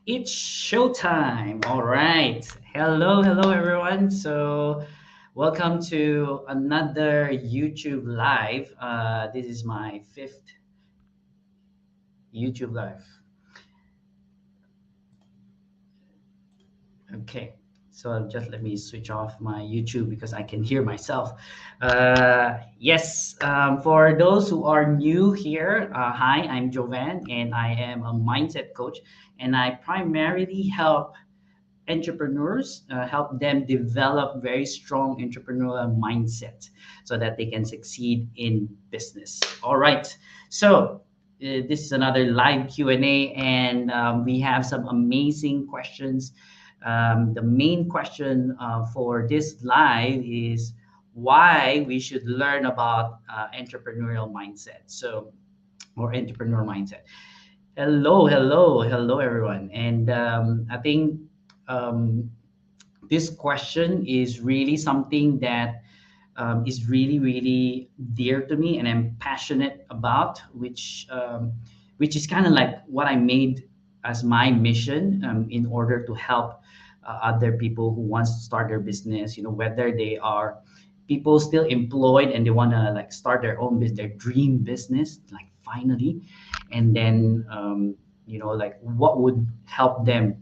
It's showtime. All right. Hello, everyone. So, welcome to another YouTube live. This is my fifth YouTube live. Okay. So, just let me switch off my YouTube because I can hear myself. Yes. For those who are new here, hi, I'm Jovan, and I am a mindset coach, and I primarily help entrepreneurs, help them develop very strong entrepreneurial mindset so that they can succeed in business. All right. So this is another live Q&A, and we have some amazing questions. The main question for this live is why we should learn about entrepreneurial mindset. So, or entrepreneur mindset. Hello, everyone. And I think um, this question is really something that is really dear to me, and I'm passionate about, which is kind of like what I made as my mission in order to help other people who wants to start their business. You know, whether they are people still employed and they want to like start their own business, their dream business, like finally, and then like what would help them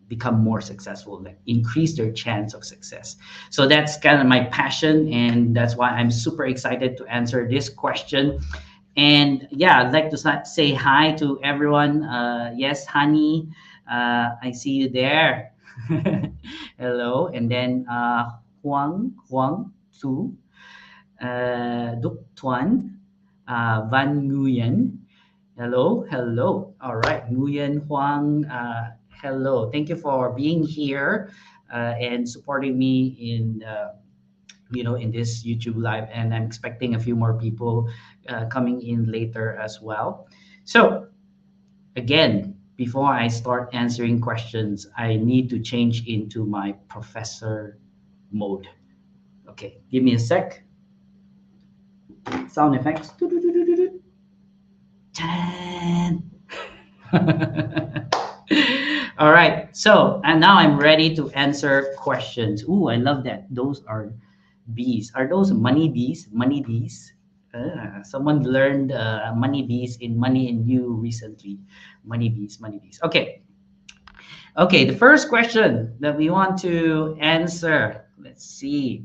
become more successful, like increase their chance of success. So that's kind of my passion, and that's why I'm super excited to answer this question. And yeah, I'd like to say hi to everyone. Yes, honey, I see you there. Hello. And then Huang Tu, Duc Tuan, Van Nguyen. Hello. All right, Nguyen Huang. Hello. Thank you for being here and supporting me in this YouTube live. And I'm expecting a few more people coming in later as well. So again, before I start answering questions, I need to change into my professor mode. Okay, give me a sec. Sound effects. Ta-da! All right. So, and now I'm ready to answer questions. Ooh, I love that. Those are bees. Are those money bees? Money bees? Someone learned money bees in Money and You recently. Money bees, money bees. Okay. Okay. The first question that we want to answer. Let's see.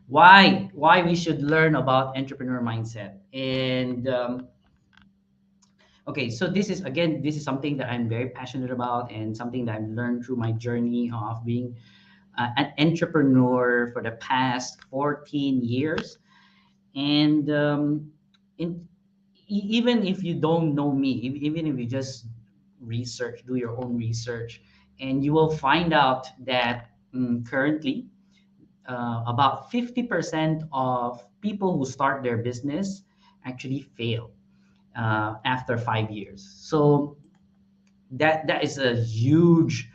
Why we should learn about entrepreneur mindset. And okay, so this is something that I'm very passionate about, and something that I've learned through my journey of being an entrepreneur for the past 14 years. And in, even if you don't know me, even if you just do your own research, and you will find out that currently about 50% of people who start their business actually fail after 5 years. So that is a huge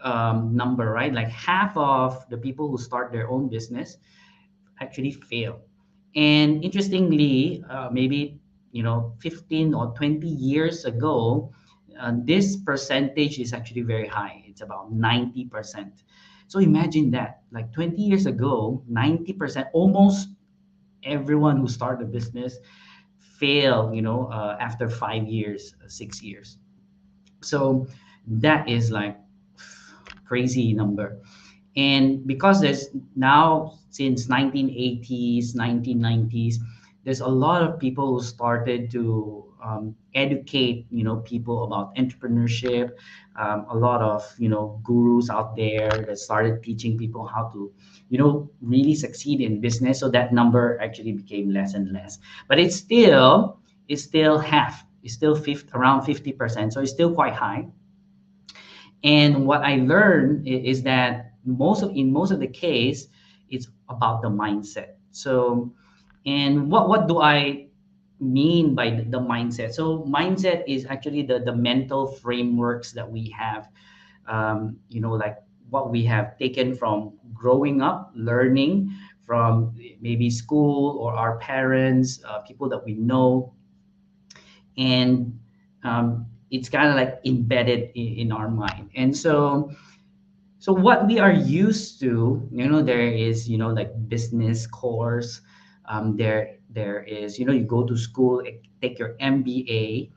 number, right? Like half of the people who start their own business actually fail. And interestingly, maybe 15 or 20 years ago, this percentage is actually very high. It's about 90%. So imagine that, like 20 years ago, 90%, almost everyone who started a business fail, after 5 years, 6 years. So that is like crazy number. And because there's now since 1980s, 1990s, there's a lot of people who started to educate people about entrepreneurship. A lot of gurus out there that started teaching people how to really succeed in business. So that number actually became less and less, but it's still half. It's still around 50%. So it's still quite high. And what I learned is that in most of the case, it's about the mindset. So, and what do I mean by the mindset? So mindset is actually the mental frameworks that we have, like what we have taken from growing up, learning from maybe school or our parents, people that we know. And it's kind of like embedded in our mind. And so what we are used to, there is, like business course. There is, you go to school, take your MBA,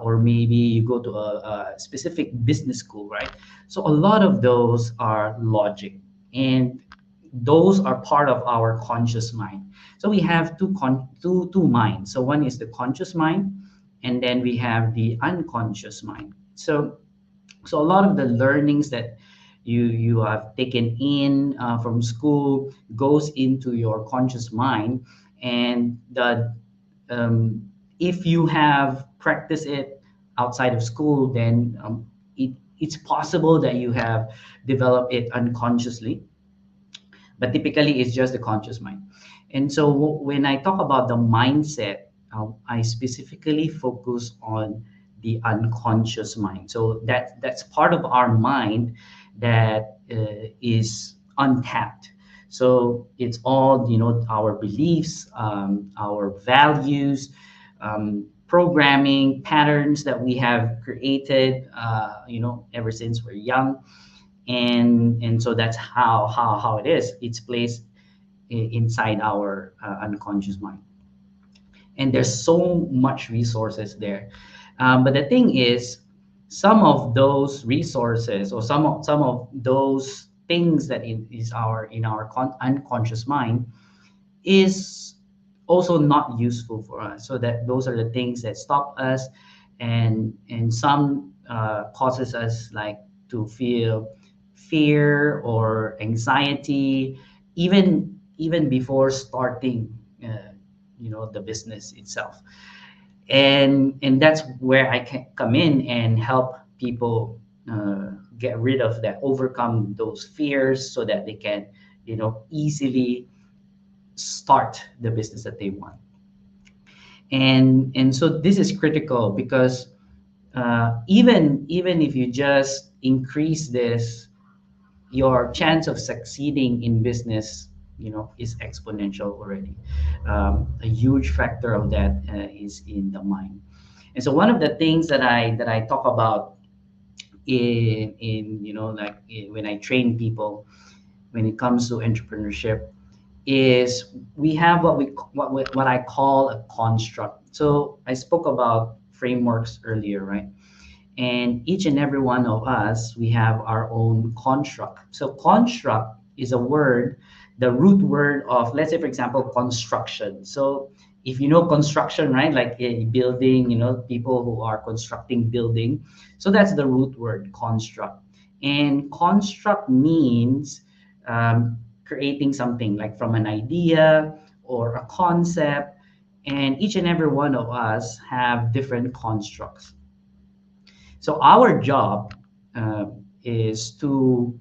or maybe you go to a specific business school, right? So a lot of those are logic, and those are part of our conscious mind. So we have two minds. So one is the conscious mind, and then we have the unconscious mind. So a lot of the learnings that you have taken in from school goes into your conscious mind, and the um, if you have practiced it outside of school, then it's possible that you have developed it unconsciously, but typically it's just the conscious mind. And so when I talk about the mindset, I specifically focus on the unconscious mind. So that's part of our mind that is untapped. So it's all, our beliefs, our values, programming patterns that we have created, ever since we're young. And so that's how it is. It's placed inside our unconscious mind, and there's so much resources there. But the thing is, some of those resources, or some of those things that is our in our unconscious mind, is also not useful for us. So that those are the things that stop us, and some causes us like to feel fear or anxiety, even before starting the business itself. And that's where I can come in and help people get rid of that, overcome those fears, so that they can easily start the business that they want. And so this is critical, because even if you just increase this, your chance of succeeding in business is exponential already. A huge factor of that is in the mind. And so one of the things that I talk about in like when I train people, when it comes to entrepreneurship, is we have what I call a construct. So I spoke about frameworks earlier, right? And each and every one of us, we have our own construct. So construct is a word, the root word of, let's say, for example, construction. So if you know construction, right, like a building, people who are constructing building, so that's the root word, construct. And construct means creating something like from an idea or a concept, and each and every one of us have different constructs. So our job uh, is to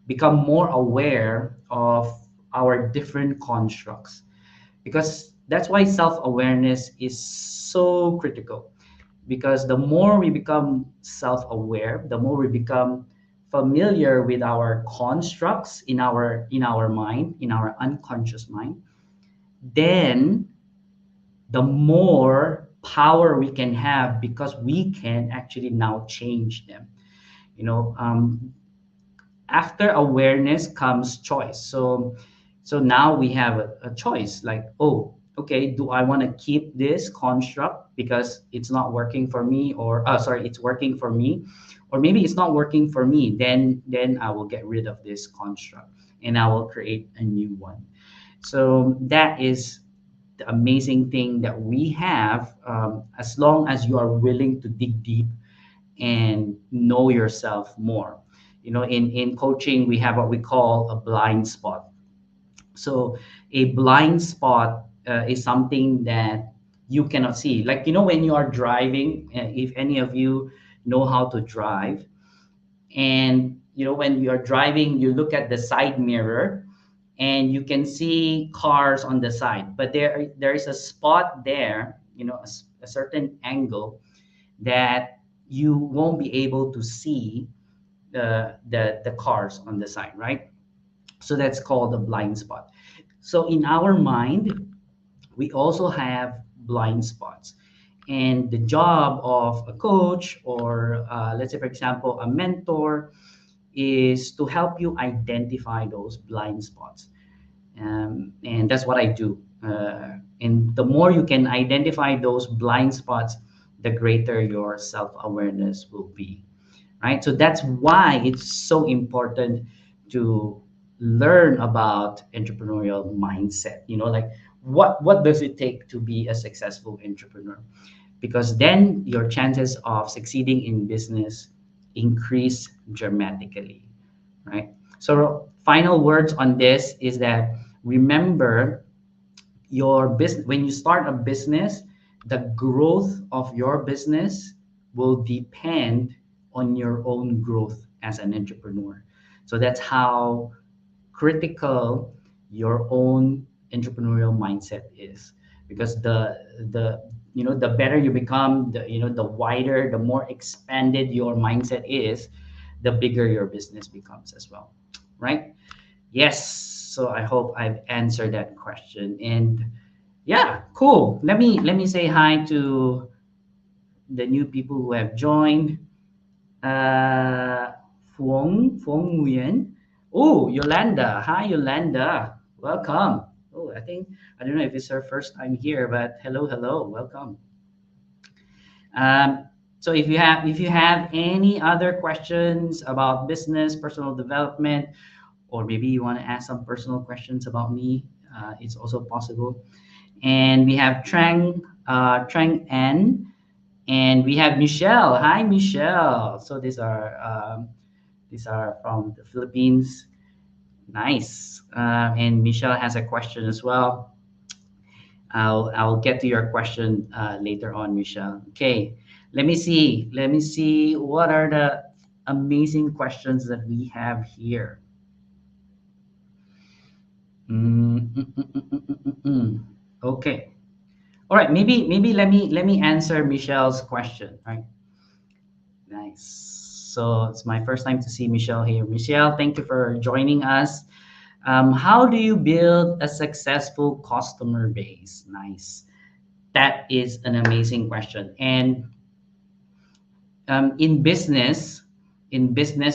become more aware of our different constructs, because that's why self-awareness is so critical. Because the more we become self-aware, the more we become familiar with our constructs in our mind, in our unconscious mind, then the more power we can have, because we can actually now change them. you know um, After awareness comes choice. So now we have a choice, like, oh, okay, do I want to keep this construct because it's not working for me, or sorry, it's working for me, or maybe it's not working for me, then I will get rid of this construct and I will create a new one. So that is the amazing thing that we have, as long as you are willing to dig deep and know yourself more. In coaching, we have what we call a blind spot. So a blind spot is something that you cannot see. Like, when you are driving, if any of you know how to drive, and when you are driving, you look at the side mirror and you can see cars on the side, but there is a spot there, a certain angle that you won't be able to see the cars on the side, right? So that's called a blind spot. So in our mind, we also have blind spots. And the job of a coach, or let's say, for example, a mentor, is to help you identify those blind spots. And that's what I do. And the more you can identify those blind spots, the greater your self awareness will be, right? So that's why it's so important to learn about entrepreneurial mindset. Like what does it take to be a successful entrepreneur? Because then your chances of succeeding in business increase dramatically, right? So final words on this is that, remember, your business, when you start a business, the growth of your business will depend on your own growth as an entrepreneur. So that's how critical your own entrepreneurial mindset is, because the better you become, the wider, the more expanded your mindset is, the bigger your business becomes as well, right? Yes. So I hope I've answered that question. And yeah, cool. Let me say hi to the new people who have joined. uh Fuong Nguyen. Oh, Yolanda. Hi, Yolanda. Welcome. Oh, I don't know if it's her first time here, but hello, hello, welcome. So if you have any other questions about business, personal development, or maybe you want to ask some personal questions about me, it's also possible. And we have Trang N, and we have Michelle. Hi, Michelle. So these are from the Philippines. Nice. And Michelle has a question as well. I'll get to your question later on, Michelle. Okay. Let me see. What are the amazing questions that we have here? Okay. All right. Maybe let me answer Michelle's question. Right. Nice. So it's my first time to see Michelle here. Michelle, thank you for joining us. How do you build a successful customer base? Nice. That is an amazing question. And in business,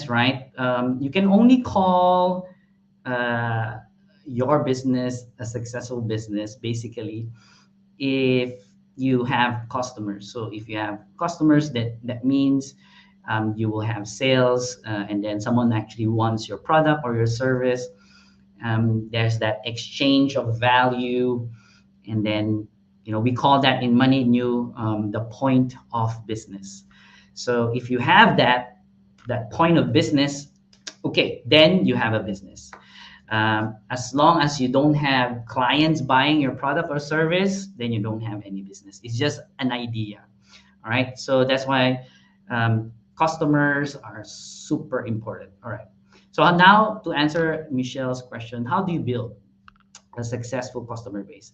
right? You can only call uh, your business a successful business, basically, if you have customers. So if you have customers, that means you will have sales, and then someone actually wants your product or your service. There's that exchange of value, and then we call that in money new, the point of business. So if you have that point of business, okay, then you have a business. As long as you don't have clients buying your product or service, then you don't have any business. It's just an idea. All right. So that's why customers are super important. All right. So now to answer Michelle's question, how do you build a successful customer base?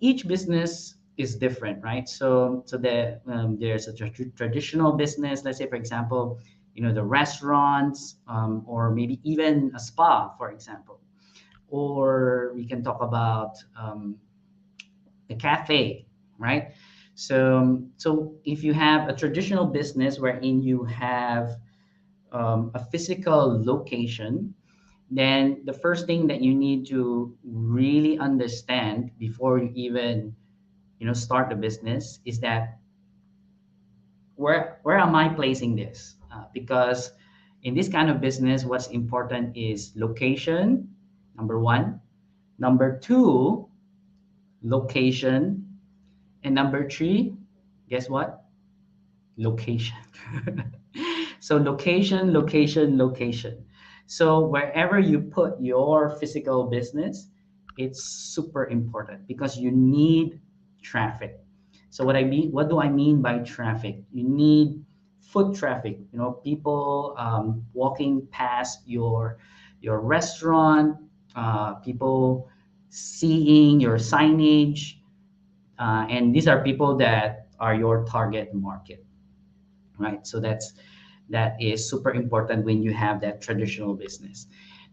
Each business is different, right? There's a traditional business. Let's say, for example, the restaurants, or maybe even a spa, for example. Or we can talk about a cafe, right? So if you have a traditional business wherein you have a physical location, then the first thing that you need to really understand before you even start the business is that, where am I placing this? Because in this kind of business, what's important is location, number one. Number two, location. And number three, guess what? Location. So location, location, location. So wherever you put your physical business, it's super important because you need traffic. So what do I mean by traffic? You need foot traffic. People walking past your restaurant, people seeing your signage, and these are people that are your target market, right? So that is super important when you have that traditional business.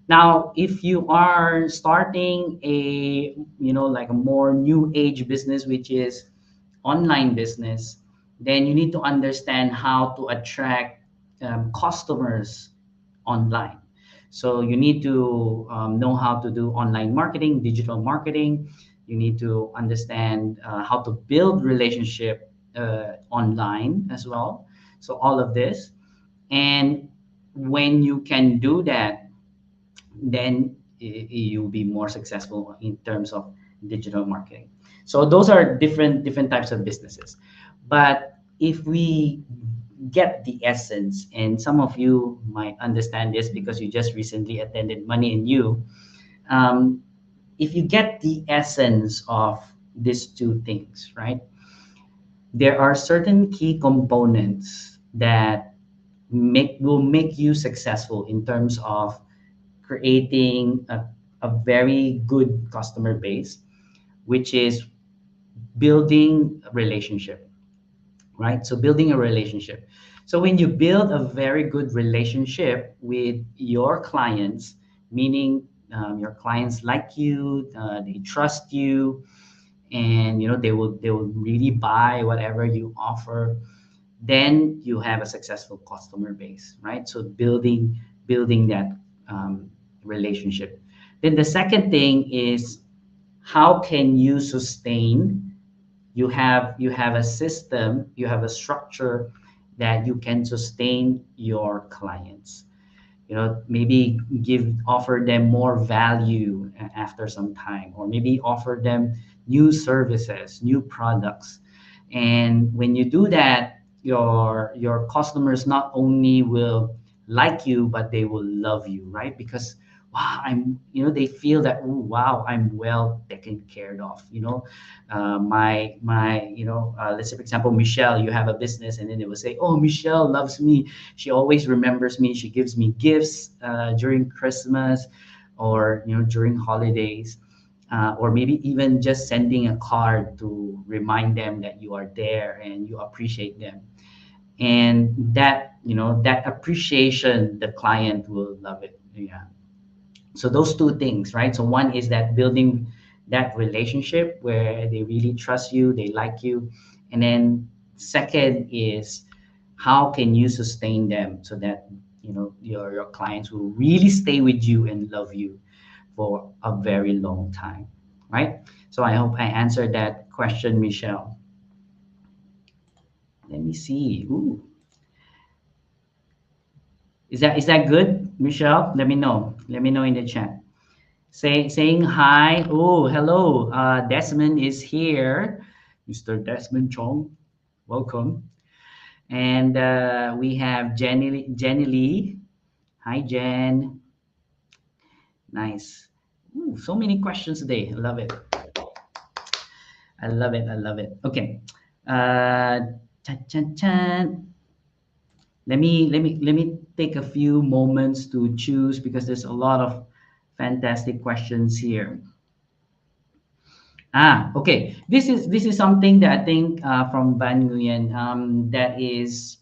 Now, if you are starting a like a more new age business, which is online business, then you need to understand how to attract customers online. So you need to know how to do online marketing, digital marketing. You need to understand how to build relationship online as well. So all of this, and when you can do that, then you'll be more successful in terms of digital marketing. So those are different types of businesses. But if we get the essence, and some of you might understand this because you just recently attended Money and You, um, if you get the essence of these two things, right? There are certain key components that make you successful in terms of creating a very good customer base, which is building a relationship, right? So building a relationship. So when you build a very good relationship with your clients, meaning your clients like you, they trust you, and they will really buy whatever you offer, then you have a successful customer base, right? So building that relationship. Then the second thing is, how can you sustain? You have a system, you have a structure that you can sustain your clients. Maybe offer them more value after some time, or maybe offer them new services, new products. And when you do that, your customers not only will like you, but they will love you, right? Because wow, they feel that, oh wow, I'm well taken care of. Let's say, for example, Michelle, you have a business, and then they will say, oh, Michelle loves me. She always remembers me. She gives me gifts during Christmas, or during holidays, or maybe even just sending a card to remind them that you are there and you appreciate them. And that appreciation, the client will love it. Yeah. So those two things, right? So one is that building that relationship where they really trust you, they like you. And then second is, how can you sustain them so that your clients will really stay with you and love you for a very long time, right? So I hope I answered that question, Michelle. Let me see. Ooh. Is that good, Michelle? Let me know. Let me know in the chat. Saying hi. Oh, hello. Desmond is here. Mr. Desmond Chong, welcome. And we have Jenny Lee. Hi, Jen. Nice. Ooh, so many questions today. I love it. I love it. I love it. Okay. Chan, chan, chan. Let me take a few moments to choose, because there's a lot of fantastic questions here. Okay. This is something that I think from Van Nguyen, that is,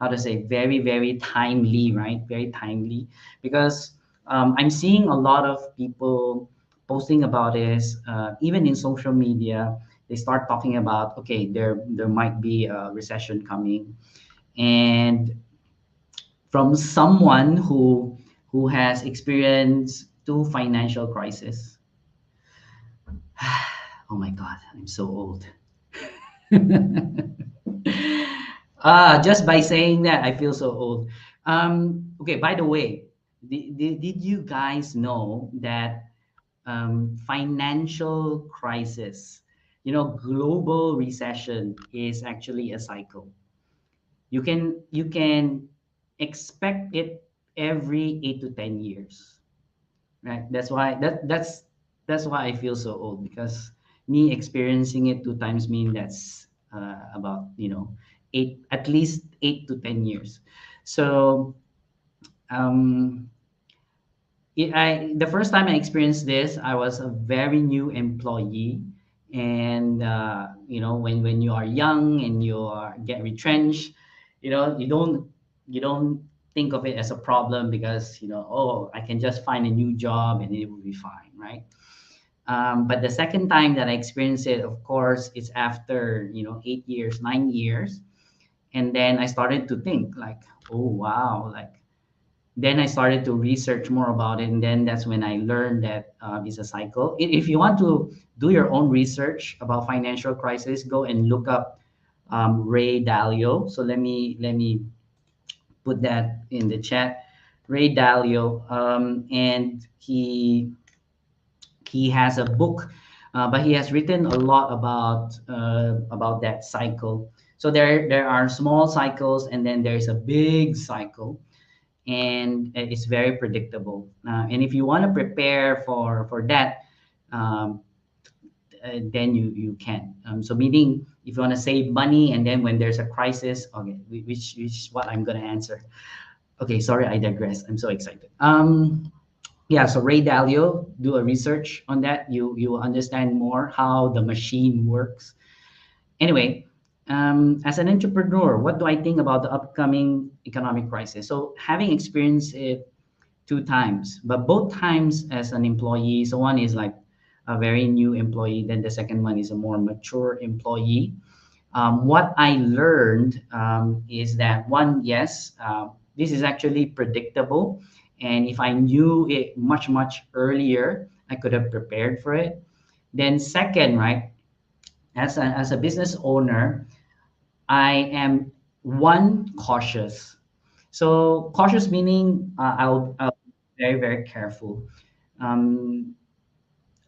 how to say, very very timely, right? Very timely, because I'm seeing a lot of people posting about this, even in social media. They start talking about, okay, there might be a recession coming, and from someone who has experienced two financial crises. Oh my God, I'm so old. Just by saying that, I feel so old. Okay, by the way, did you guys know that financial crisis, global recession is actually a cycle? You can expect it every 8 to 10 years, right? That's why I feel so old, because me experiencing it two times mean that's about at least 8 to 10 years. So um, the first time I experienced this, I was a very new employee, and when you are young and get retrenched, you don't think of it as a problem, because oh, I can just find a new job and it will be fine, right? But the second time that I experienced it, of course, it's after 8 years, 9 years, and then I started to think like, oh wow, like then I started to research more about it, and then that's when I learned that it's a cycle. If you want to do your own research about financial crisis, go and look up Ray Dalio. So let me put that in the chat. Ray Dalio, and he has a book, but he has written a lot about that cycle. So there are small cycles, and then there's a big cycle, and it's very predictable. And if you want to prepare for that, um, then you can. So meaning if you want to save money, and then when there's a crisis, okay, which is what I'm gonna answer. Okay, sorry, I digress. I'm so excited. Yeah, so Ray Dalio, do a research on that. You will understand more how the machine works. Anyway, as an entrepreneur, what do I think about the upcoming economic crisis? So having experienced it two times, but both times as an employee. So one is like a very new employee, then the second one is a more mature employee. What I learned is that one, yes, this is actually predictable. And if I knew it much earlier, I could have prepared for it. Then second, right, as a business owner, I am one cautious. So cautious meaning I'll be very careful. Um,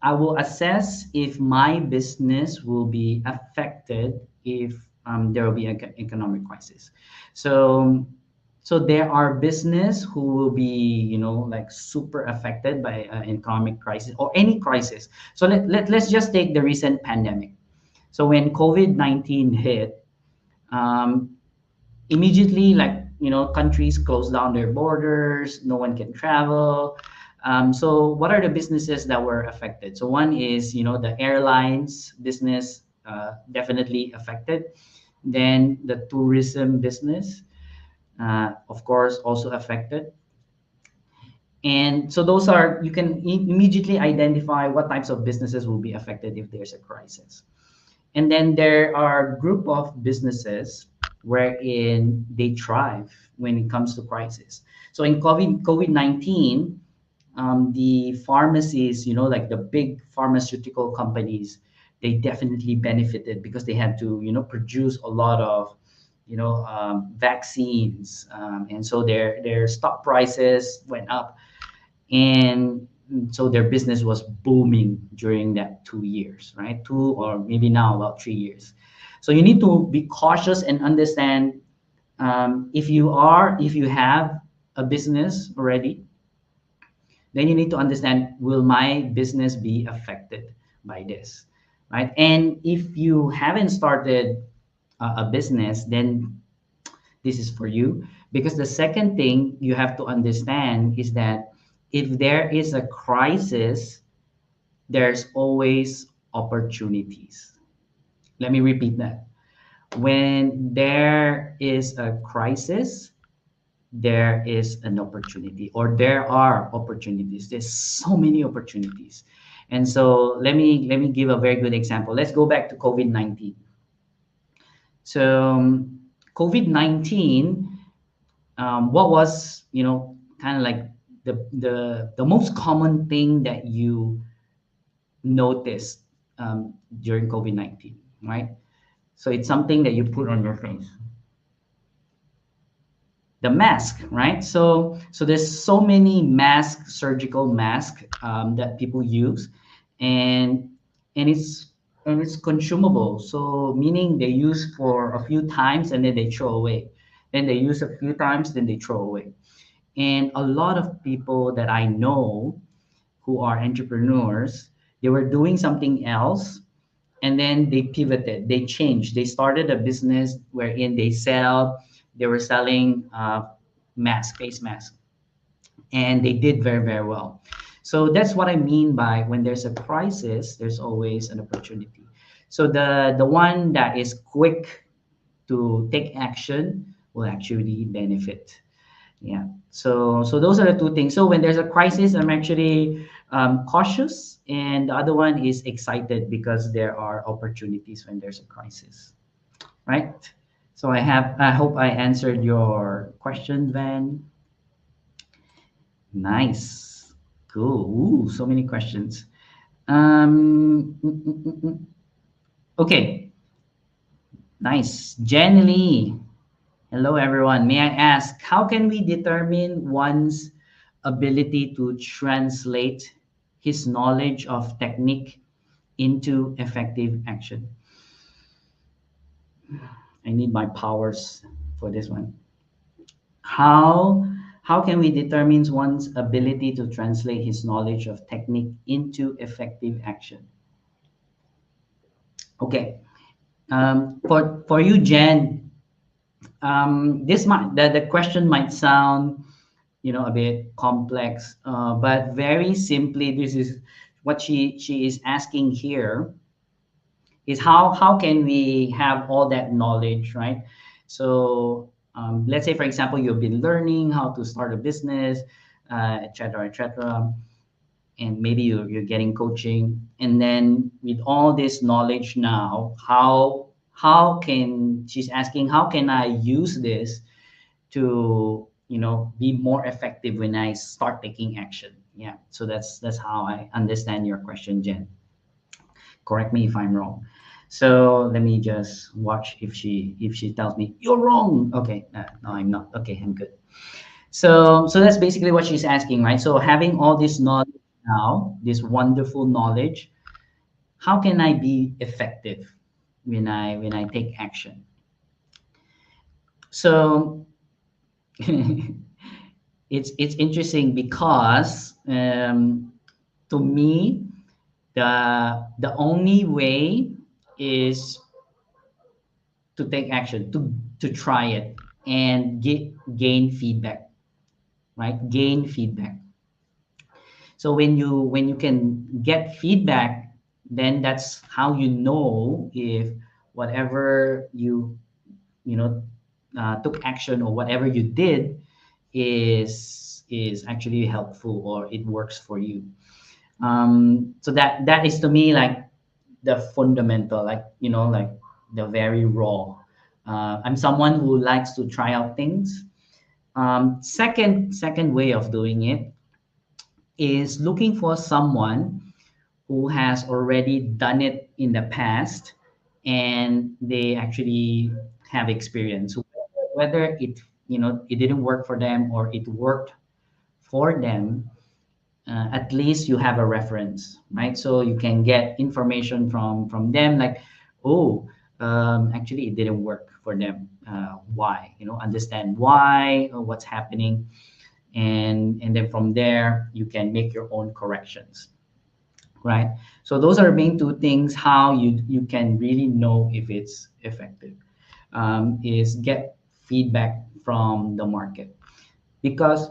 I will assess if my business will be affected if there will be an economic crisis. So, so there are business who will be, like super affected by an economic crisis or any crisis. So let's just take the recent pandemic. So when COVID-19 hit, um, immediately, like countries close down their borders, no one can travel. So what are the businesses that were affected? So one is the airlines business, definitely affected. Then the tourism business, of course, also affected. And so those are, you can immediately identify what types of businesses will be affected if there's a crisis. And then there are group of businesses wherein they thrive when it comes to crisis. So in COVID-19, the pharmacies, like the big pharmaceutical companies, they definitely benefited because they had to, produce a lot of, vaccines, and so their stock prices went up, and so their business was booming during that 2 years, right? 2 or maybe now about 3 years. So you need to be cautious and understand, if you have a business already, then you need to understand, will my business be affected by this, right? And if you haven't started a business, then this is for you, because the second thing you have to understand is that if there is a crisis, there's always opportunities. Let me repeat that. When there is a crisis, there is an opportunity, or there are opportunities. There's so many opportunities. And so let me give a very good example. Let's go back to COVID-19. So COVID-19, what was kind of like the most common thing that you noticed during COVID-19, right? So it's something that you put on your face. The mask, right? So there's so many masks, surgical masks, that people use, and and it's and it's consumable. So meaning they use for a few times and then they throw away. Then they use a few times, then they throw away. And a lot of people that I know who are entrepreneurs, they were doing something else, and then they pivoted, they changed, they started a business wherein they were selling face mask, and they did very well. So that's what I mean by when there's a crisis, there's always an opportunity. So the one that is quick to take action will actually benefit. Yeah. So those are the two things. So when there's a crisis, I'm actually cautious, And the other one is excited because there are opportunities when there's a crisis, right? So I hope I answered your question, Van. Nice. Cool. Ooh, so many questions. Mm, mm, mm, mm. Okay. Nice. Jenny Lee. Hello, everyone. May I ask, how can we determine one's ability to translate his knowledge of technique into effective action? I need my powers for this one. How how can we determine one's ability to translate his knowledge of technique into effective action? Okay. For you, Jen, this might the question might sound a bit complex, but very simply, this is what she is asking here is how can we have all that knowledge, right? So let's say, for example, you've been learning how to start a business, etc., etc., and maybe you're getting coaching, and then with all this knowledge now, how can she's asking, how can I use this to be more effective when I start taking action? Yeah, so that's how I understand your question, Jen. Correct me if I'm wrong. So let me just watch if she tells me you're wrong. Okay, no, I'm not. Okay, I'm good. So that's basically what she's asking, right? So having all this knowledge now, this wonderful knowledge, how can I be effective when I take action? So it's interesting because to me the only way is to take action, to try it and gain feedback, right? Gain feedback. So when you can get feedback, then that's how you know if whatever you took action, or whatever you did is actually helpful, or it works for you. So that is to me like the fundamental, like like the very raw. I'm someone who likes to try out things. Second way of doing it is looking for someone who has already done it in the past, and they actually have experience, whether it didn't work for them or it worked for them. At least you have a reference, right? So you can get information from them, like, oh, actually it didn't work for them. Why? Understand why, or what's happening, and then from there you can make your own corrections, right? So those are the main two things how you can really know if it's effective, is get feedback from the market. Because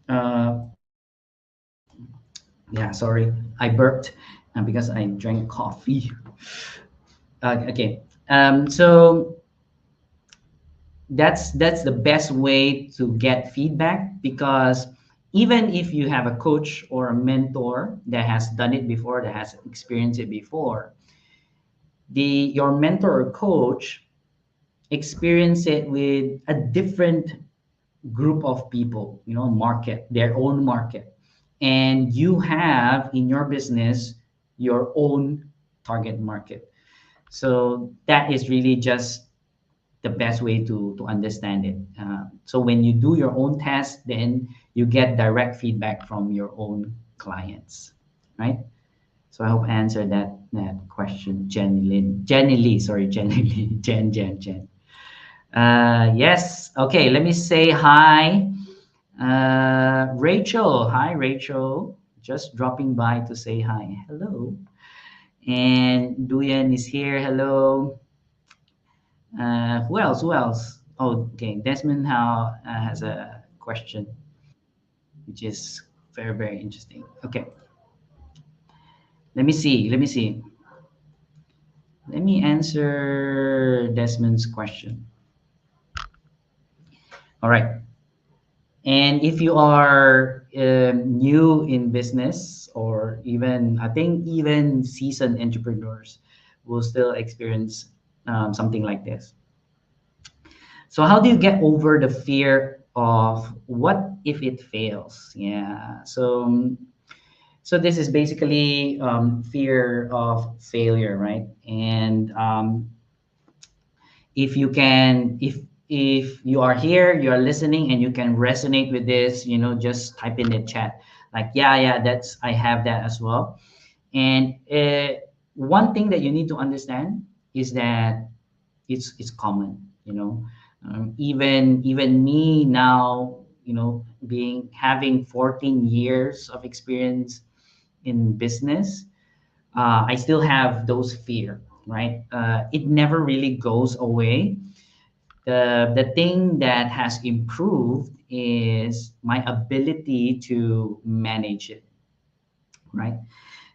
uh, yeah, sorry, I burped because I drank coffee. Okay, so that's the best way to get feedback, because even if you have a coach or a mentor that has done it before, that has experienced it before, your mentor or coach experience it with a different group of people, market, their own market. And you have in your business your own target market. So that is really just the best way to understand it. So when you do your own test, then you get direct feedback from your own clients, right? So I hope I answered that question, Jenny Lynn. Jenny Lee, sorry, Jenny Lee. Jen. Yes. Okay, let me say hi. Rachel. Hi, Rachel. Just dropping by to say hi. Hello. And Duyan is here. Hello. Who else? Who else? Oh, okay. Desmond Howe has a question, which is very, very interesting. Okay. Let me see. Let me see. Let me answer Desmond's question. All right. And if you are new in business, or even, I think even seasoned entrepreneurs will still experience something like this. So how do you get over the fear of what if it fails? Yeah. So this is basically fear of failure, right? And if you can, if you are here, you are listening, and you can resonate with this, just type in the chat, like, yeah, yeah, that's, I have that as well. And one thing that you need to understand is that it's common, even me now, being having 14 years of experience in business, I still have those fear, right? It never really goes away. The thing that has improved is my ability to manage it, right?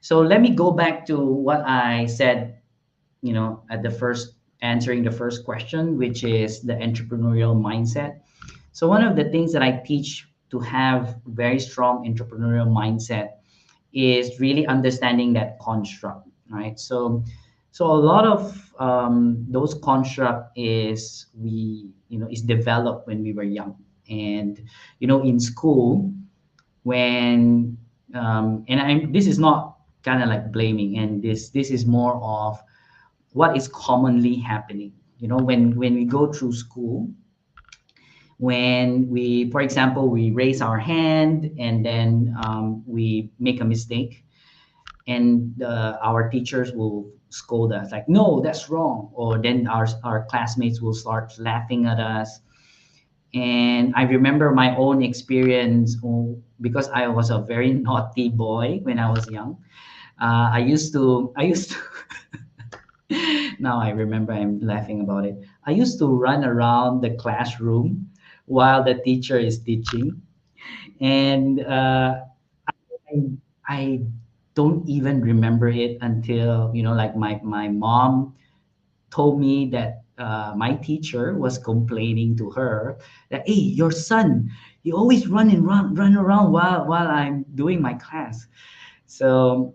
So let me go back to what I said, at the first, answering the first question, which is the entrepreneurial mindset. So one of the things that I teach to have very strong entrepreneurial mindset is really understanding that construct, right? So a lot of those construct is, is developed when we were young, and in school, when and I'm this is not kind of like blaming, and this is more of what is commonly happening. When we go through school, when we, for example, we raise our hand, and then we make a mistake, and our teachers will scold us like, no, that's wrong, or then our classmates will start laughing at us. And I remember my own experience, because I was a very naughty boy when I was young. I used to now I remember, I'm laughing about it. I used to run around the classroom while the teacher is teaching, and I, I don't even remember it until, like, my mom told me that my teacher was complaining to her that, hey, your son, he always run around while I'm doing my class. So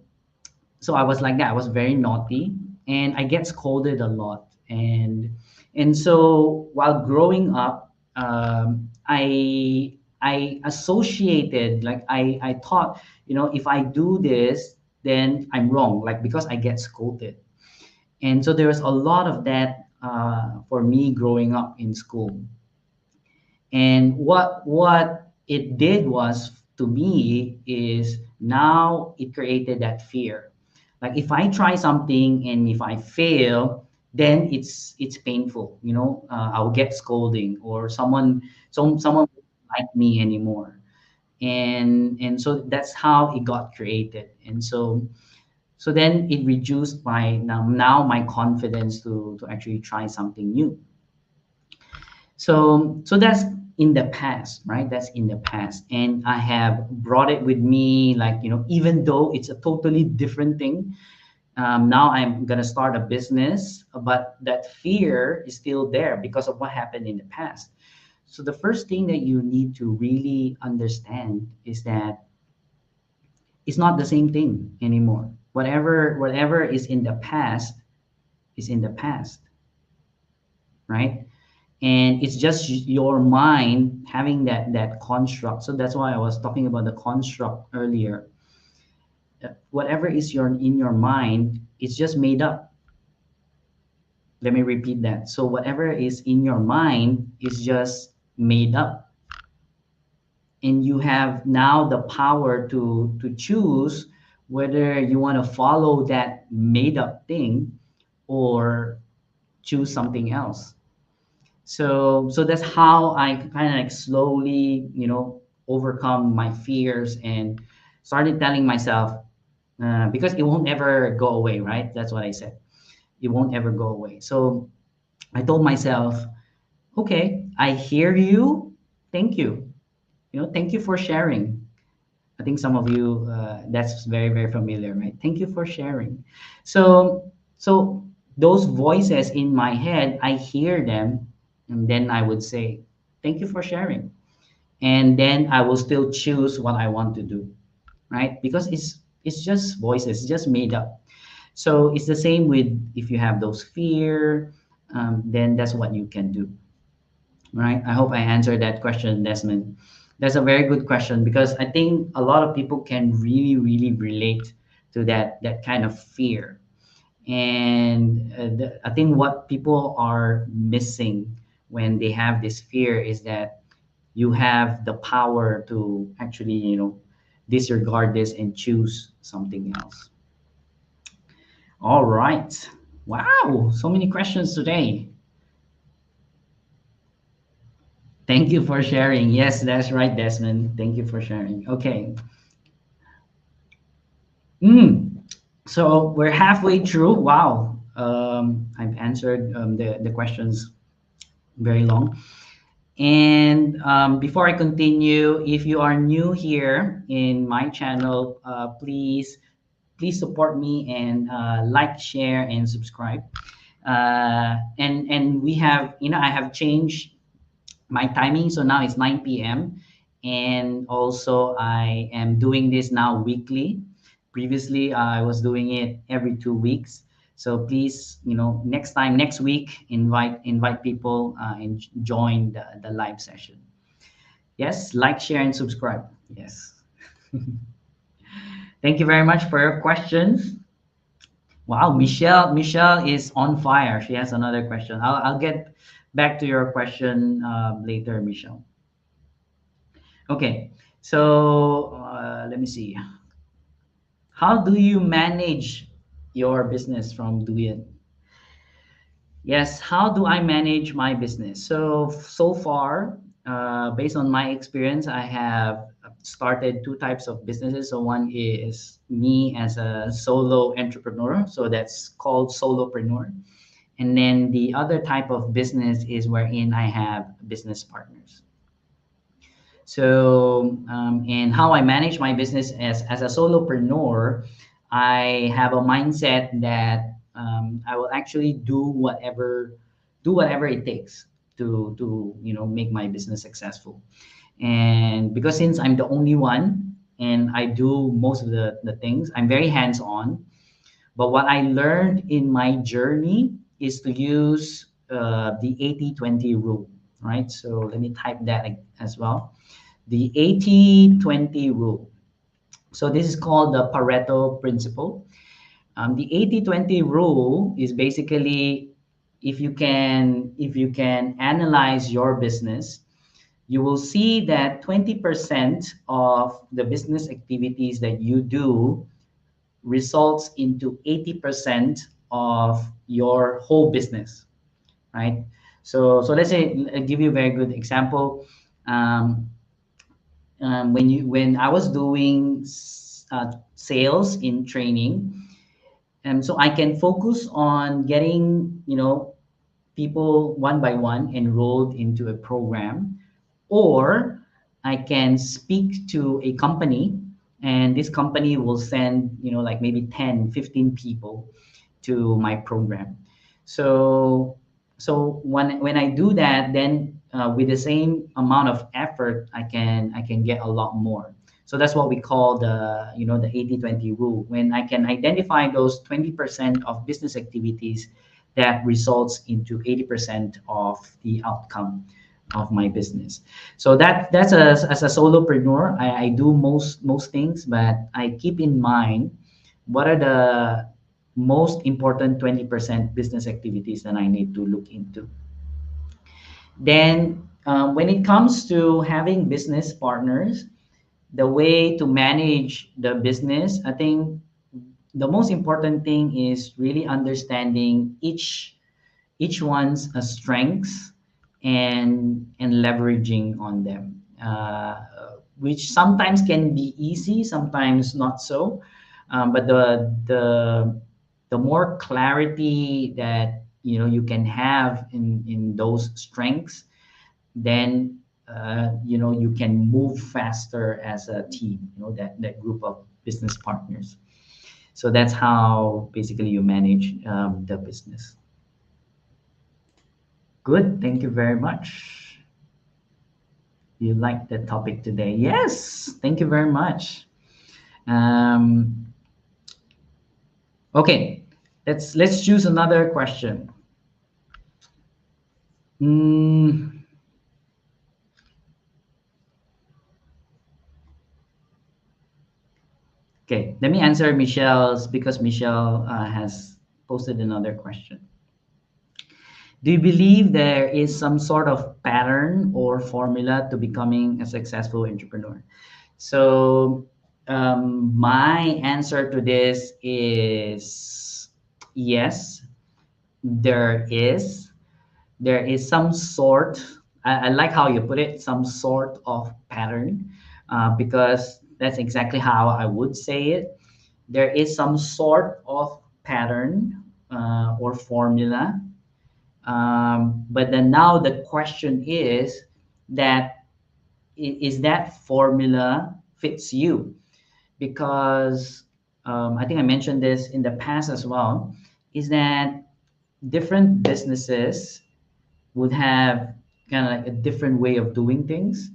I was like that. I was very naughty, and I get scolded a lot. And so while growing up, I associated, like, I thought, if I do this, then I'm wrong, like, because I get scolded. And so there was a lot of that for me growing up in school. And what it did was, to me, is now it created that fear. Like, if I try something and if I fail, then it's painful. I'll get scolding, or someone won't like me anymore. And so that's how it got created. And so then it reduced my, now my confidence to actually try something new. So that's in the past, right? That's in the past, and I have brought it with me, like, even though it's a totally different thing. Now I'm gonna start a business, but that fear is still there because of what happened in the past. So the first thing that you need to really understand is that it's not the same thing anymore. Whatever is in the past is in the past, right? And it's just your mind having that construct. So that's why I was talking about the construct earlier. Whatever is in your mind, it's just made up. Let me repeat that. So whatever is in your mind is just made up, and you have now the power to choose whether you want to follow that made up thing, or choose something else. So that's how I kind of like slowly, overcome my fears, and started telling myself, because it won't ever go away, right? That's what I said. It won't ever go away. So I told myself, okay, I hear you. Thank you. Thank you for sharing. I think some of you, that's very, very familiar, right? Thank you for sharing. So those voices in my head, I hear them, and then I would say, thank you for sharing. and then I will still choose what I want to do, right? Because it's just voices, it's just made up. So it's the same with if you have those fear, then that's what you can do, right? I hope I answered that question, Desmond. That's a very good question because I think a lot of people can really, really relate to that kind of fear. And I think what people are missing when they have this fear is that you have the power to actually, disregard this and choose something else. All right. Wow, so many questions today. Thank you for sharing. Yes, that's right, Desmond. Thank you for sharing. Okay. Mm. So we're halfway through. Wow. I've answered the questions very long. And before I continue, if you are new here in my channel, please support me and like, share, and subscribe. And we have, I have changed my timing, so now it's 9 p.m. And also I am doing this now weekly. Previously, I was doing it every 2 weeks. So please, next week, invite people and join the live session. Yes, like, share, and subscribe. Yes. Thank you very much for your questions. Wow, Michelle is on fire. She has another question. I'll get back to your question later, Michelle. Okay, so let me see. How do you manage your business from doing? Yes, how do I manage my business? So far, based on my experience, I have started two types of businesses. So one is me as a solo entrepreneur, so that's called solopreneur. And then the other type of business is wherein I have business partners. So, and how I manage my business as a solopreneur, I have a mindset that I will actually do whatever it takes to make my business successful. And because since I'm the only one and I do most of the things, I'm very hands-on. But what I learned in my journey is to use the 80-20 rule, right? So let me type that as well. The 80-20 rule. So this is called the Pareto principle. The 80-20 rule is basically if you can analyze your business, you will see that 20% of the business activities that you do results into 80% of your whole business, right? So let's say I'll give you a very good example. Um, when I was doing sales in training, and so I can focus on getting people one by one enrolled into a program, or I can speak to a company, and this company will send like maybe 10, 15 people to my program. So so when I do that, then with the same amount of effort, I can get a lot more. So that's what we call the 80-20 rule. When I can identify those 20% of business activities that results into 80% of the outcome of my business. So that's as a solopreneur, I do most things, but I keep in mind what are the most important 20% business activities that I need to look into. Then, when it comes to having business partners, the way to manage the business, I think the most important thing is really understanding each one's strengths and leveraging on them, which sometimes can be easy, sometimes not so. But the more clarity that you can have in those strengths, then you can move faster as a team. That group of business partners. So that's how basically you manage the business. Good. Thank you very much. You like the topic today? Yes, thank you very much. Um, okay, let's choose another question. Mm, okay, let me answer Michelle's because Michelle has posted another question. Do you believe there is some sort of pattern or formula to becoming a successful entrepreneur? So, my answer to this is yes, there is. There is some sort, I like how you put it, some sort of pattern, because that's exactly how I would say it. There is some sort of pattern or formula, but then now the question is that is that formula fits you? Because I think I mentioned this in the past as well, is that different businesses would have kind of like a different way of doing things.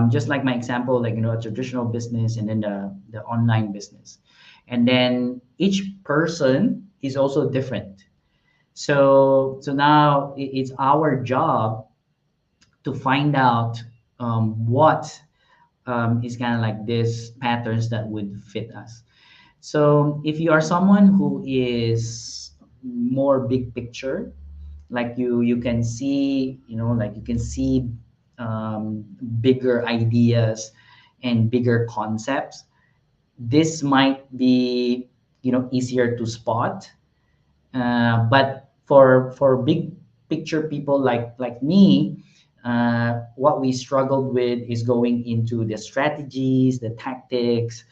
Just like my example, like a traditional business and then the online business, and then each person is also different. So now it's our job to find out what is kind of like these patterns that would fit us. So if you are someone who is more big picture, like you can see, like you can see bigger ideas and bigger concepts, this might be easier to spot. But for big picture people like me, what we struggled with is going into the strategies, the tactics.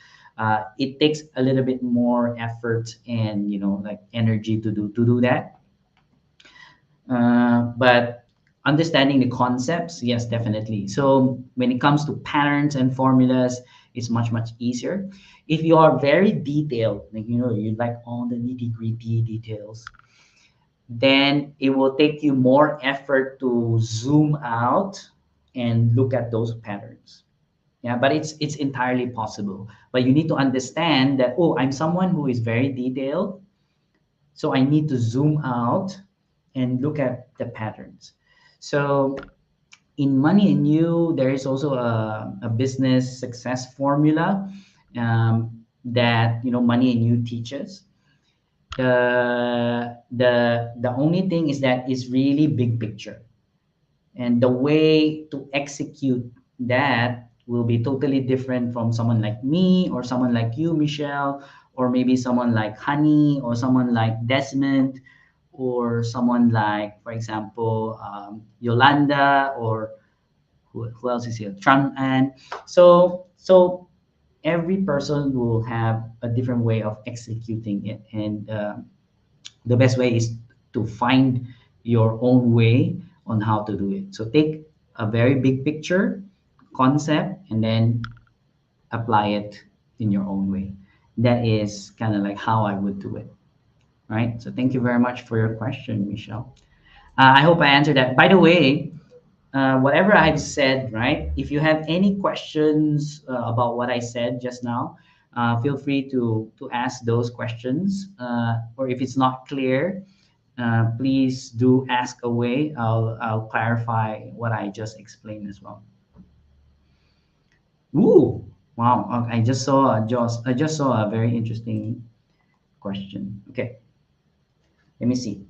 It takes a little bit more effort and like energy to do that. But understanding the concepts, yes, definitely. So when it comes to patterns and formulas, it's much easier. If you are very detailed, like you like all the nitty gritty details, then it will take you more effort to zoom out and look at those patterns. Yeah, but it's entirely possible. But you need to understand that, oh, I'm someone who is very detailed, so I need to zoom out and look at the patterns. So in Money and You, there is also a business success formula that Money and You teaches. The only thing is that it's really big picture, and the way to execute that will be totally different from someone like me or someone like you, Michelle, or maybe someone like Honey or someone like Desmond or someone like, for example, Yolanda, or who else is here, Trump. And so every person will have a different way of executing it, and the best way is to find your own way on how to do it. So take a very big picture concept and then apply it in your own way. That is kind of like how I would do it. Right. So thank you very much for your question, Michelle. I hope I answered that. By the way, whatever I've said, right? If you have any questions about what I said just now, feel free to ask those questions. Or if it's not clear, please do ask away. I'll clarify what I just explained as well. Ooh, wow! I just saw a very interesting question. Okay, let me see.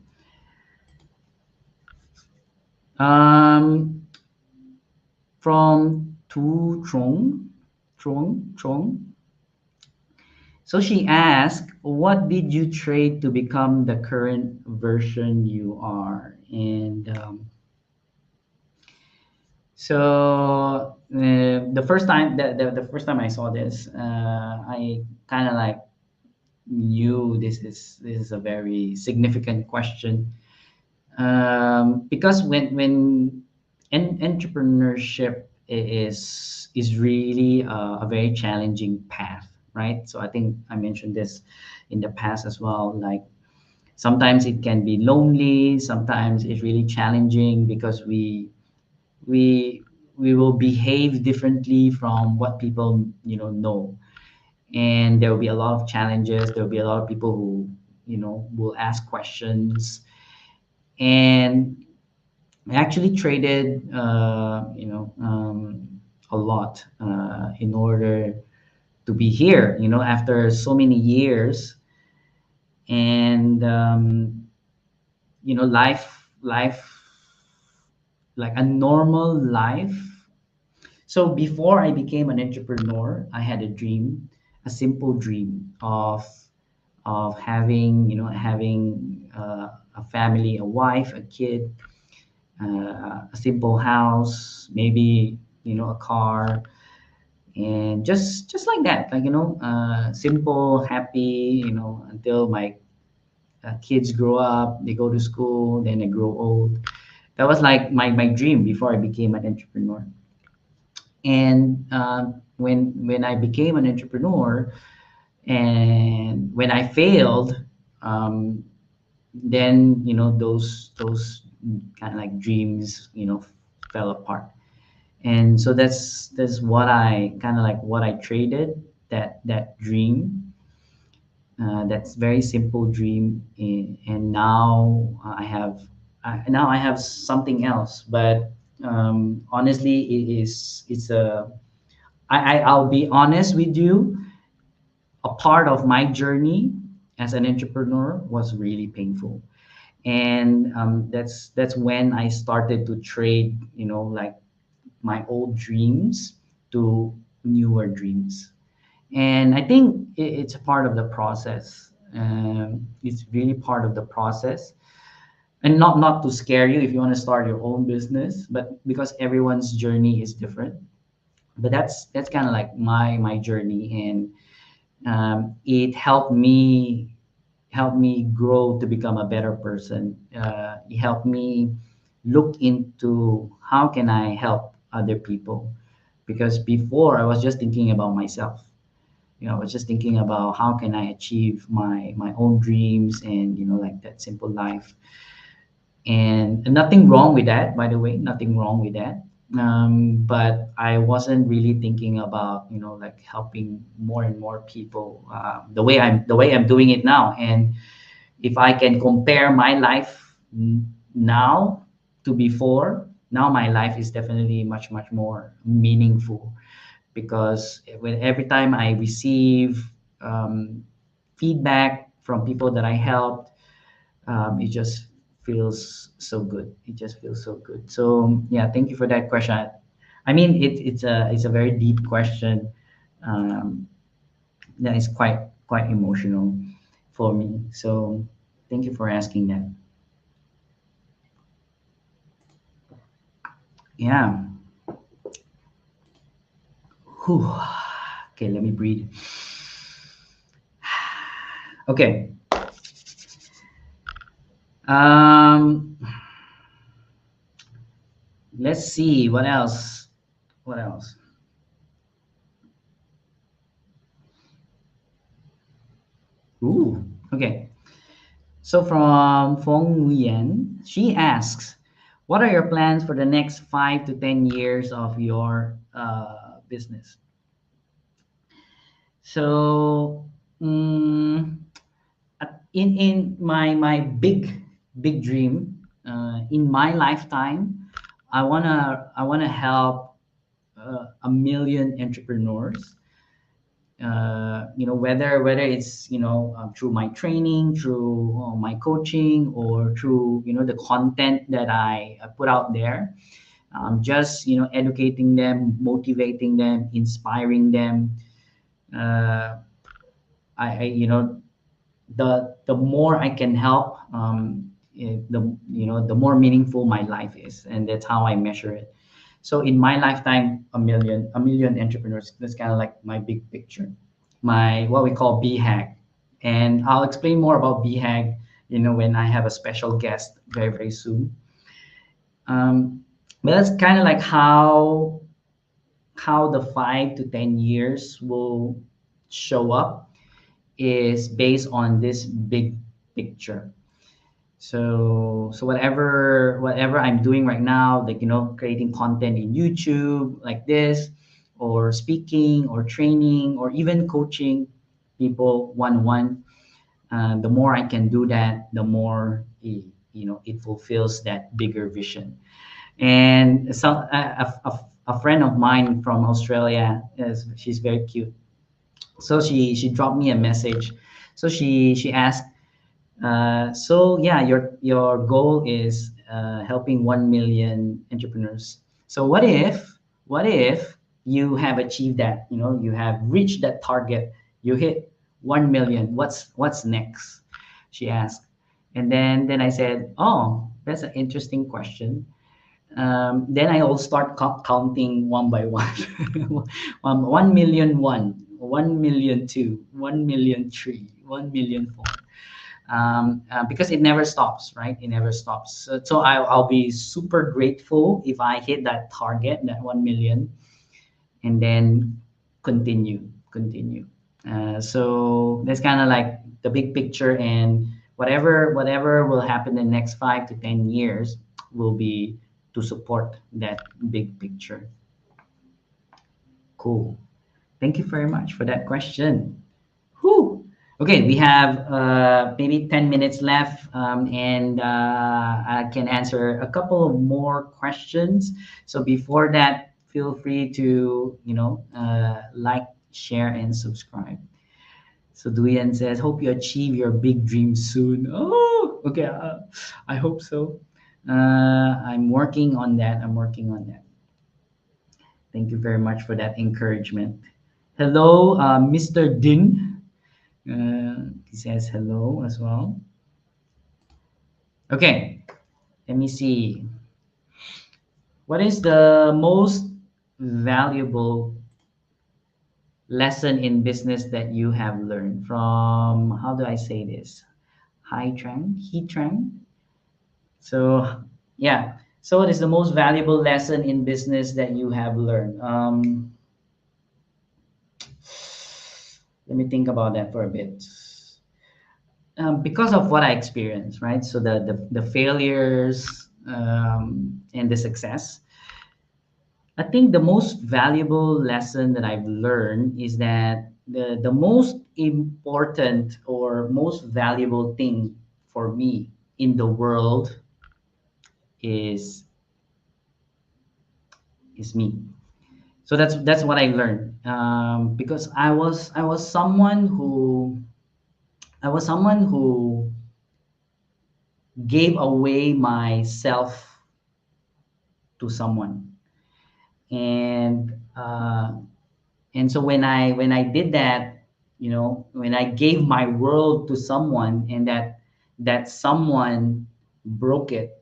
Um, from Tu Trong. So she asked, "What did you trade to become the current version you are?" And the first time, the first time I saw this, I kind of like knew this is a very significant question, because when entrepreneurship is really a very challenging path, right? So I think I mentioned this in the past as well. Like sometimes it can be lonely, sometimes it's really challenging because we we will behave differently from what people know, and there will be a lot of challenges. There will be a lot of people who will ask questions, and I actually traded a lot in order to be here, after so many years. And life, like a normal life. So before I became an entrepreneur, I had a dream, a simple dream of having a family, a wife, a kid, a simple house, maybe a car, and just like that, like simple, happy, until my kids grow up, they go to school, then they grow old. That was like my dream before I became an entrepreneur. And when I became an entrepreneur, and when I failed, um, then those kind of like dreams fell apart. And so that's what I kind of like what I traded, that dream, that's very simple dream, and now now I have something else. But honestly, it's a I'll be honest with you, a part of my journey as an entrepreneur was really painful. And that's when I started to trade, like my old dreams to newer dreams. And I think it's a part of the process. It's really part of the process, and not to scare you if you want to start your own business, but because everyone's journey is different. But that's kind of like my journey, and it helped me grow to become a better person. It helped me look into how can I help other people, because before I was just thinking about myself. I was just thinking about how can I achieve my own dreams, and like that simple life. And nothing wrong with that, by the way, nothing wrong with that. But I wasn't really thinking about like helping more and more people, the way I'm doing it now. And if I can compare my life now to before, now my life is definitely much more meaningful, because when every time I receive feedback from people that I helped, it just feels so good. It just feels so good. So yeah, thank you for that question. I mean, it's a very deep question, um, that is quite emotional for me. So thank you for asking that. Yeah. Whew. Okay, let me breathe. Okay. Um, let's see what else. What else? Ooh. Okay. So from Fong Nguyen, she asks, "What are your plans for the next 5 to 10 years of your business?" So, mm, in my big dream, in my lifetime, I wanna help a million entrepreneurs. Whether it's through my training, through my coaching, or through the content that I put out there. Just educating them, motivating them, inspiring them. uh, I the more I can help, the more meaningful my life is, and that's how I measure it. So in my lifetime, a million entrepreneurs. That's kind of like my big picture, my what we call BHAG. And I'll explain more about BHAG, when I have a special guest very, very soon. But that's kind of like how the 5 to 10 years will show up, is based on this big picture. So whatever I'm doing right now, like creating content in YouTube like this, or speaking or training or even coaching people one on one, the more I can do that, the more it fulfills that bigger vision. And a friend of mine from Australia, she's very cute. So she dropped me a message. So she asked, so yeah, your goal is helping 1 million entrepreneurs. So what if you have achieved that? You have reached that target. You hit 1 million. What's next? She asked, and then I said, oh, that's an interesting question. Then I will start counting one by one. 1 million one, 1 million two, 1 million three, 1 million four. Because it never stops, right? It never stops. So I'll be super grateful if I hit that target, that 1 million, and then continue. So that's kind of like the big picture, and whatever will happen in the next 5 to 10 years will be to support that big picture. Cool. Thank you very much for that question. Whew. Okay, we have maybe 10 minutes left, and I can answer a couple of more questions. So before that, feel free to, like, share, and subscribe. So Duyan says, hope you achieve your big dreams soon. Oh, okay. I hope so. I'm working on that. I'm working on that. Thank you very much for that encouragement. Hello, Mr. Din. He says hello as well. Okay, let me see. What is the most valuable lesson in business that you have learned from, how do I say this? Hai Trang? He Trang? So, yeah. So, what is the most valuable lesson in business that you have learned? Let me think about that for a bit. Because of what I experienced, right? So the failures, and the success. I think the most valuable lesson that I've learned is that the most important or most valuable thing for me in the world is me. So that's what I learned, because I was someone who gave away myself to someone, and so when I did that, when I gave my world to someone, and that someone broke it,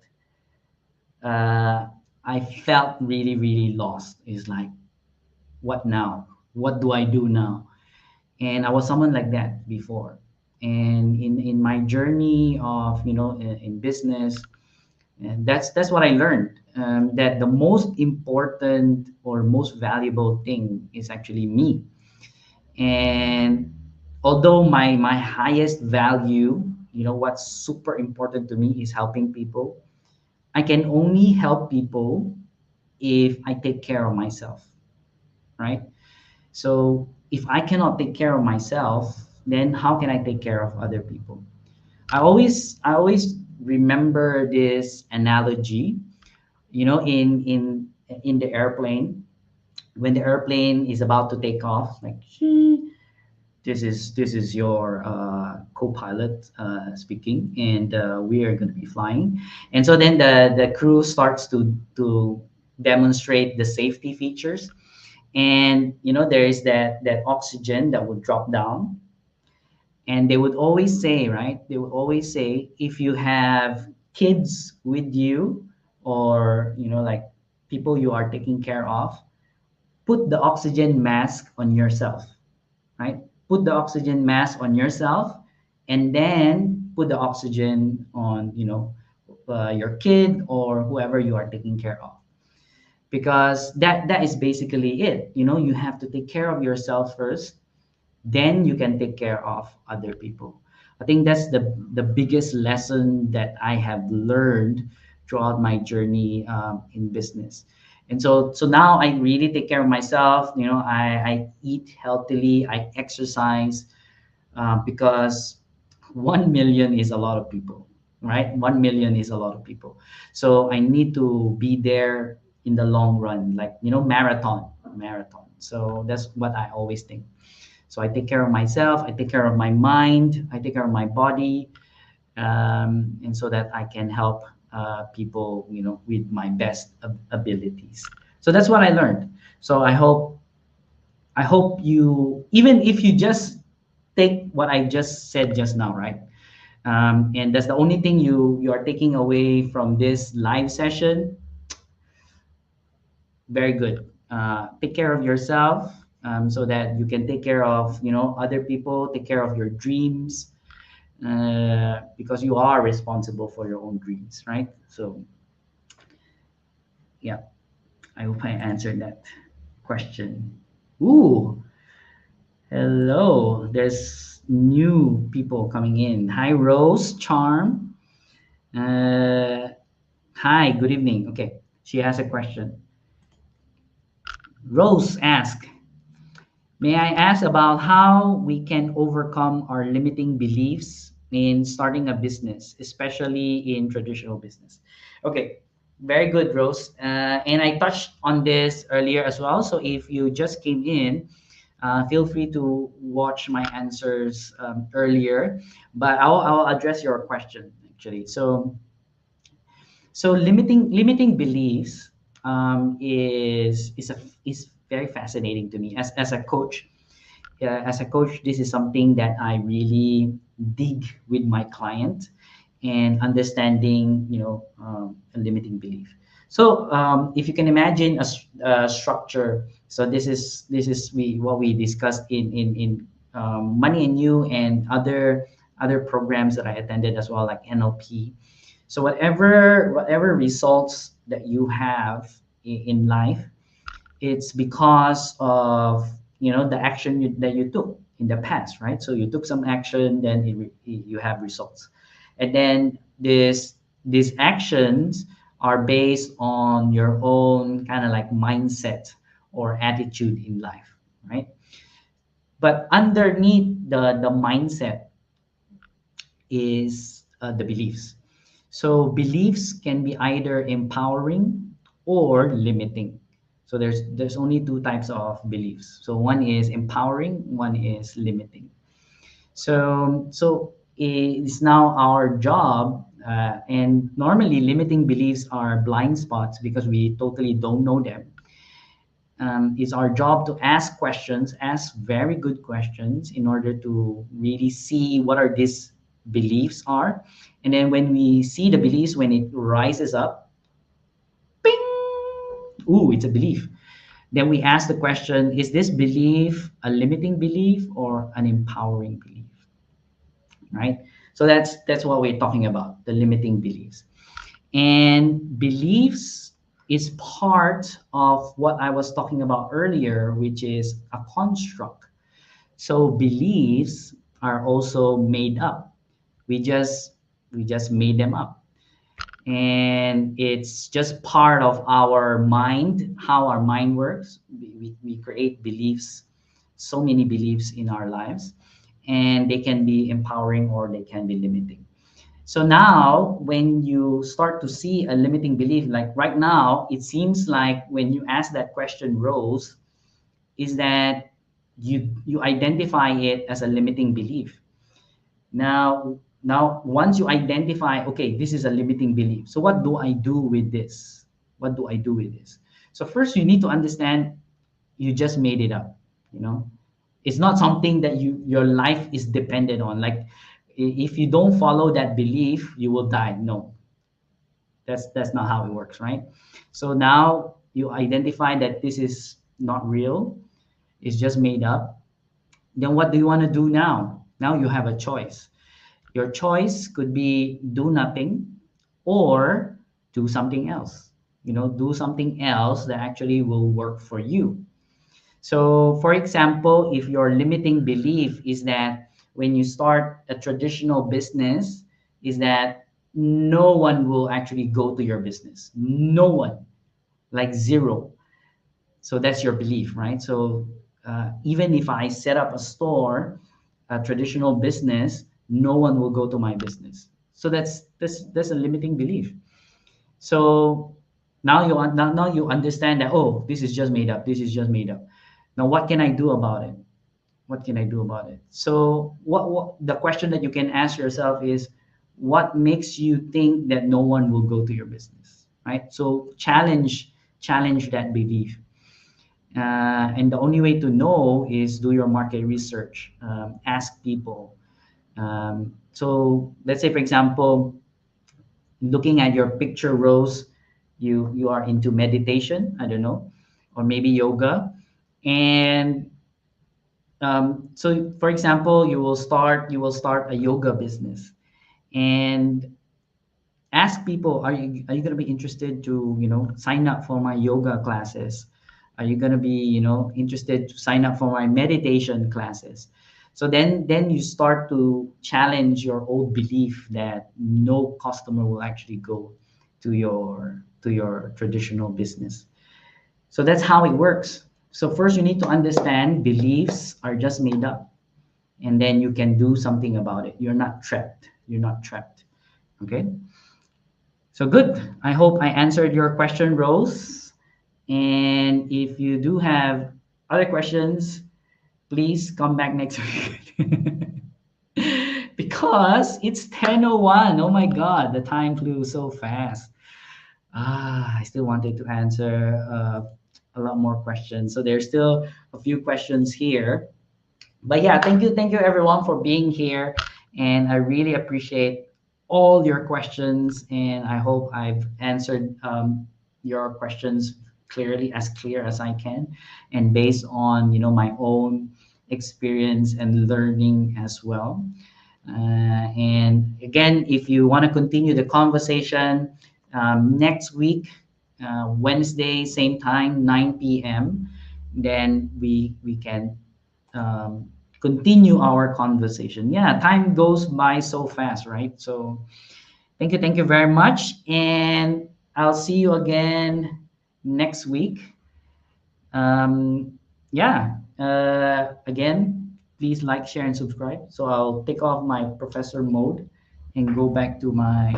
I felt really, really lost. It's like, what now? What do I do now? And I was someone like that before. And in my journey of, in business, and that's what I learned, that the most important or most valuable thing is actually me. And although my highest value, what's super important to me is helping people, I can only help people if I take care of myself, right? So if I cannot take care of myself, then how can I take care of other people? I always remember this analogy, in the airplane, when the airplane is about to take off, like, this is your co-pilot speaking, and we are going to be flying. And so then the crew starts to demonstrate the safety features, and there is that oxygen that would drop down. And they would always say, right, they would always say, if you have kids with you, or like people you are taking care of, put the oxygen mask on yourself, right? Put the oxygen mask on yourself, and then put the oxygen on, your kid or whoever you are taking care of. Because that is basically it. You have to take care of yourself first, then you can take care of other people. I think that's the biggest lesson that I have learned throughout my journey in business. And so now I really take care of myself. I eat healthily, I exercise, because 1 million is a lot of people, right? 1 million is a lot of people. So I need to be there in the long run, like, marathon. So that's what I always think. So I take care of myself, I take care of my mind, I take care of my body, and so that I can help people, with my best abilities. So that's what I learned. So I hope you, even if you just take what I just said just now, right? And that's the only thing you are taking away from this live session. Very good. Take care of yourself, so that you can take care of, other people. Take care of your dreams, because you are responsible for your own dreams, right? So yeah, I hope I answered that question. Ooh, hello. There's new people coming in. Hi, Rose Charm. Uh, Hi, good evening. Okay, she has a question. Rose asks, may I ask about how we can overcome our limiting beliefs in starting a business, especially in traditional business? Okay, very good, Rose. And I touched on this earlier as well. So if you just came in, feel free to watch my answers earlier, but I'll address your question actually. So limiting beliefs, is very fascinating to me as a coach. As a coach, this is something that I really dig with my client, and understanding, a limiting belief. So if you can imagine a structure. So this is what we discussed in Money and You, and other programs that I attended as well, like NLP. So whatever results that you have in life, it's because of, the action that you took in the past, right? So you took some action, then you have results, and then these actions are based on your own kind of like mindset or attitude in life, right? But underneath the mindset is the beliefs. So beliefs can be either empowering or limiting. So there's only two types of beliefs. So one is empowering, one is limiting. So it's now our job, and normally limiting beliefs are blind spots because we totally don't know them. It's our job to ask questions, ask very good questions, in order to really see what are these beliefs are. And then when we see the beliefs, when it rises up, ping, ooh, it's a belief. Then we ask the question, is this belief a limiting belief or an empowering belief? Right? So that's what we're talking about, the limiting beliefs. And beliefs is part of what I was talking about earlier, which is a construct. So beliefs are also made up. We just made them up. And it's just part of our mind, how our mind works. We create beliefs, so many beliefs in our lives, and they can be empowering or they can be limiting. So now, when you start to see a limiting belief, like right now, it seems like when you ask that question, Rose, is that you identify it as a limiting belief. Now, once you identify, okay, this is a limiting belief. So what do I do with this? What do I do with this? So first, you need to understand you just made it up. You know, it's not something that your life is dependent on. Like, if you don't follow that belief, you will die. No, that's not how it works, right? So now you identify that this is not real, it's just made up. Then what do you want to do now? Now you have a choice. Your choice could be do nothing, or do something else. Do something else that actually will work for you. So, for example, if your limiting belief is that, when you start a traditional business is that no one will actually go to your business. No one, like zero. So that's your belief, right? So even if I set up a store, a traditional business, no one will go to my business. So that's a limiting belief. So now you understand that, oh, this is just made up. This is just made up. Now what can I do about it? What can I do about it? So what the question that you can ask yourself is, what makes you think that no one will go to your business, right? So challenge that belief. And the only way to know is do your market research, ask people. So let's say, for example, looking at your picture rows, you are into meditation, I don't know, or maybe yoga, and so for example, you will start a yoga business, and ask people, are you going to be interested to sign up for my yoga classes? Are you going to be interested to sign up for my meditation classes? So then you start to challenge your old belief that no customer will actually go to your traditional business. So that's how it works. So first you need to understand beliefs are just made up, and then you can do something about it. You're not trapped. Okay. So good. I hope I answered your question, Rose. And if you do have other questions, please come back next week. Because it's 10:01. Oh my God, the time flew so fast. I still wanted to answer a lot more questions. So there's still a few questions here. But yeah, thank you everyone for being here, and I really appreciate all your questions, and I hope I've answered your questions clearly, as clear as I can, and based on my own experience and learning as well. And again, if you want to continue the conversation, next week, Wednesday, same time, 9 p.m., then we can continue our conversation. Yeah, time goes by so fast, right? So thank you very much, and I'll see you again next week. Yeah, again, please like, share, and subscribe. So I'll take off my professor mode and go back to my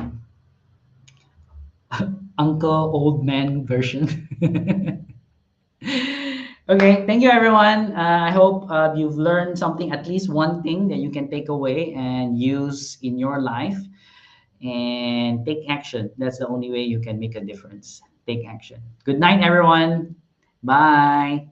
uncle old man version. Okay, thank you everyone. I hope you've learned something, at least one thing that you can take away and use in your life, and take action. That's the only way you can make a difference. Take action. Good night, everyone. Bye.